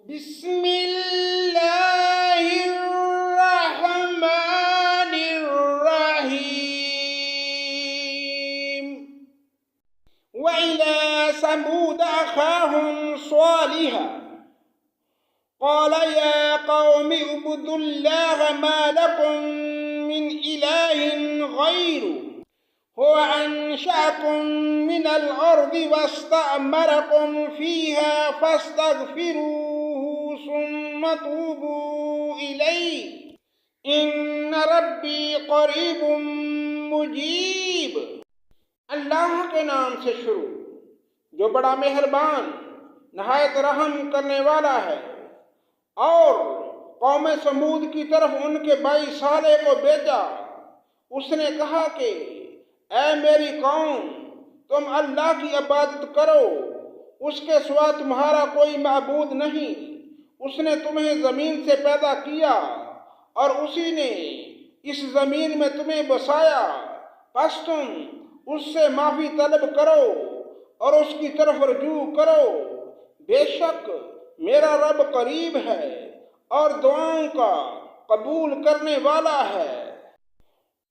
بسم اللہ الرحمن الرحیم وإلى ثمود أخاهم صالحا قال يا قوم اعبدوا الله ما لكم من إله غيره هو أنشأكم من الأرض واستعمركم فيها فاستغفروه ثم توبوا إليه إن ربي قریب مجیب۔ اللہ کے نام سے شروع جو بڑا مہربان نہایت رحم کرنے والا ہے۔ اور قوم سمود کی طرف ان کے بھائی صالح کو بھیجا۔ اس نے کہا کہ اے میری قوم، تم اللہ کی عبادت کرو، اس کے سوا تمہارا کوئی معبود نہیں۔ اس نے تمہیں زمین سے پیدا کیا اور اسی نے اس زمین میں تمہیں بسایا، پس تم اس سے معافی طلب کرو اور اس کی طرف رجوع کرو۔ بے شک میرا رب قریب ہے اور دعاؤں کا قبول کرنے والا ہے۔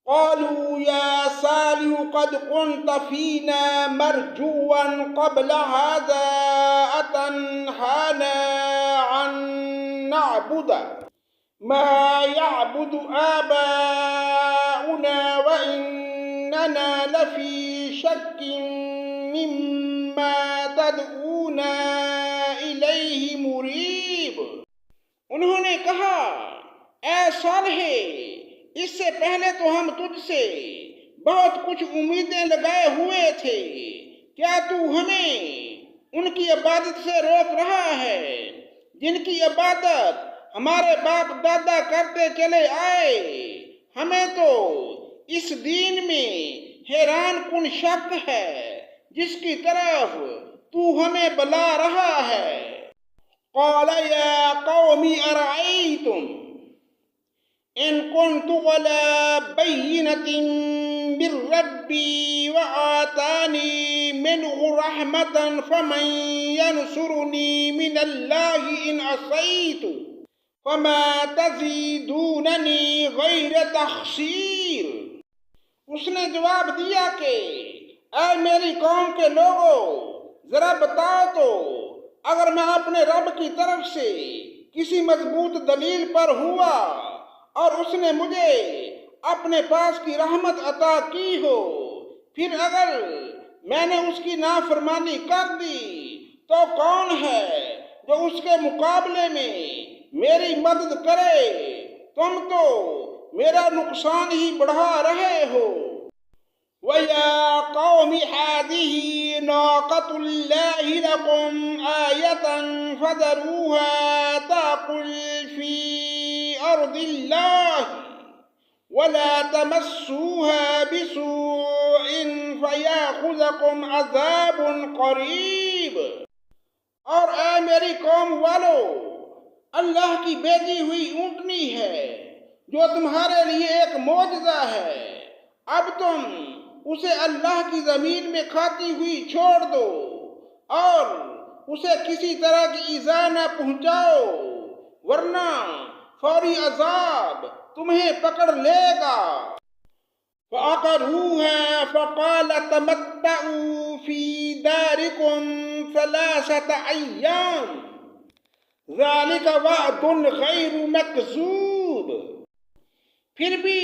قالوا يا صالح قد كنت فينا مرجوا قبل هذا أتنهانا عن نعبد ما يعبد آباؤنا وإننا لفي شك مما تدعونا إليه مريب۔ انہوں نے کہا اے صالح، اس سے پہلے تو ہم تجھ سے بہت کچھ امیدیں لگائے ہوئے تھے، کیا تو ہمیں ان کی عبادت سے روک رہا ہے جن کی عبادت ہمارے باپ دادا کرتے چلے آئے؟ ہمیں تو اس دین میں حیران کن شک ہے جس کی طرف تو ہمیں بلا رہا ہے۔ قال يا قوم أرأيتم إن كنت على بينة من ربي وآتاني منه رحمة فمن ينصرني من الله إن عصيت فما تزيدونني غير تخسير۔ اس نے جواب دیا کہ اے میری قوم کے لوگوں، ذرا بتاؤ تو اگر میں اپنے رب کی طرف سے کسی مضبوط دلیل پر ہوا اور اس نے مجھے اپنے پاس کی رحمت عطا کی ہو، پھر اگر میں نے اس کی نافرمانی کر دی تو کون ہے جو اس کے مقابلے میں میری مدد کرے؟ تم تو میرا نقصان ہی بڑھا رہے ہو۔ وَيَا قَوْمِ هَٰذِهِ نَاقَةُ اللَّهِ لَكُمْ آيَةً فَذَرُوهَا تَأْكُلْ فِي أَرْضِ اللَّهِ وَلَا تَمَسُّوهَا بِسُوءٍ فَيَأْخُذَكُمْ عَذَابٌ قَرِيبٌ۔ اور اے میری قوم والو، اللہ کی بھیجی ہوئی اونٹنی ہے جو تمہارے لیے ایک معجزہ ہے، اب تم اسے اللہ کی زمین میں کھاتی ہوئی چھوڑ دو اور اسے کسی طرح کی ایذا نہ پہنچاؤ، ورنہ فوری عذاب تمہیں پکڑ لے گا۔ فَعَقَرُوهَا فَقَالَ تَمَتَّعُوا فِي دَارِكُمْ ثَلَاثَةَ أَيَّامٍ ذَلِكَ وَعْدٌ غَيْرُ مَكْذُوبٍ۔ پھر بھی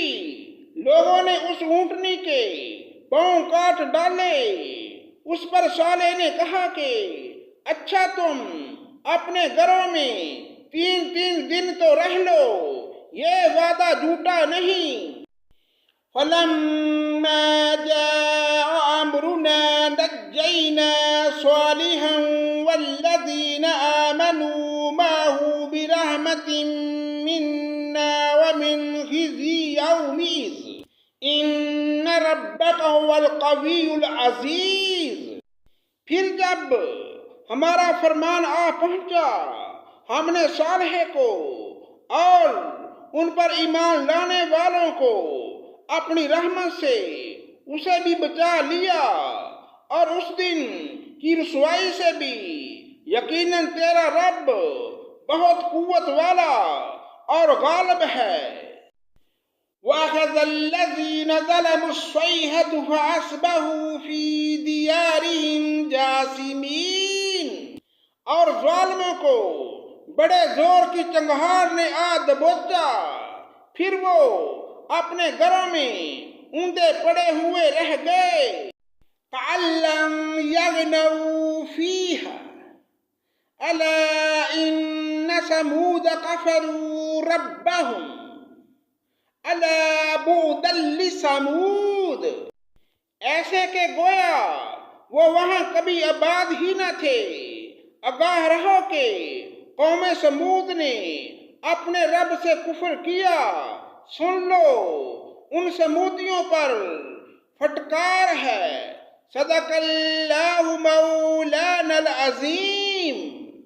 لوگوں نے اس اونٹنی کے پاؤں کاٹ ڈالے۔ اس پر صالح نے کہا کہ اچھا تم اپنے گھروں میں 3 دن تو رہ لو، یہ وعدہ جھوٹا نہیں۔ فَلَمَّا جَاءَ أَمْرُنَا نَجَّيْنَا صَالِحًا وَالَّذِينَ آمَنُوا مَعَهُ بِرَحْمَةٍ مِنَّا وَمِنْ خِزْيِ يَوْمِئِذٍ إِنَّ رَبَّكَ هُوَ الْقَوِيُّ الْعَزِيزُ۔ پھر جب ہمارا فرمان آ پہنچا، ہم نے صالح کو اور ان پر ایمان لانے والوں کو اپنی رحمت سے اسے بھی بچا لیا، اور اس دن کی رسوائی سے بھی۔ یقیناً تیرا رب بہت قوت والا اور غالب ہے۔ وَأَخَذَ الَّذِينَ ظَلَمُوا الصَّيْحَةُ فَأَصْبَحُوا فِي دِيَارِهِمْ جَاثِمِينَ، اور ظالموں کو بڑے زور کی چنگھار نے آ دبوچا، پھر وہ اپنے گھروں میں اوندے پڑے ہوئے رہ گئے۔ كَأَن لَّمْ يَغْنَوْا فِيهَا أَلَا إِنَّ ثَمُودَ كَفَرُوا رَبَّهُمْ أَلَا بُعْدًا لِّثَمُودَ، ایسے کہ گویا وہ وہاں کبھی آباد ہی نہ تھے۔ آگاہ رہو کہ قوم سمود نے اپنے رب سے کفر کیا، سن لو ان سمودیوں پر پھٹکار ہے۔ صدق اللہ مولانا العظیم۔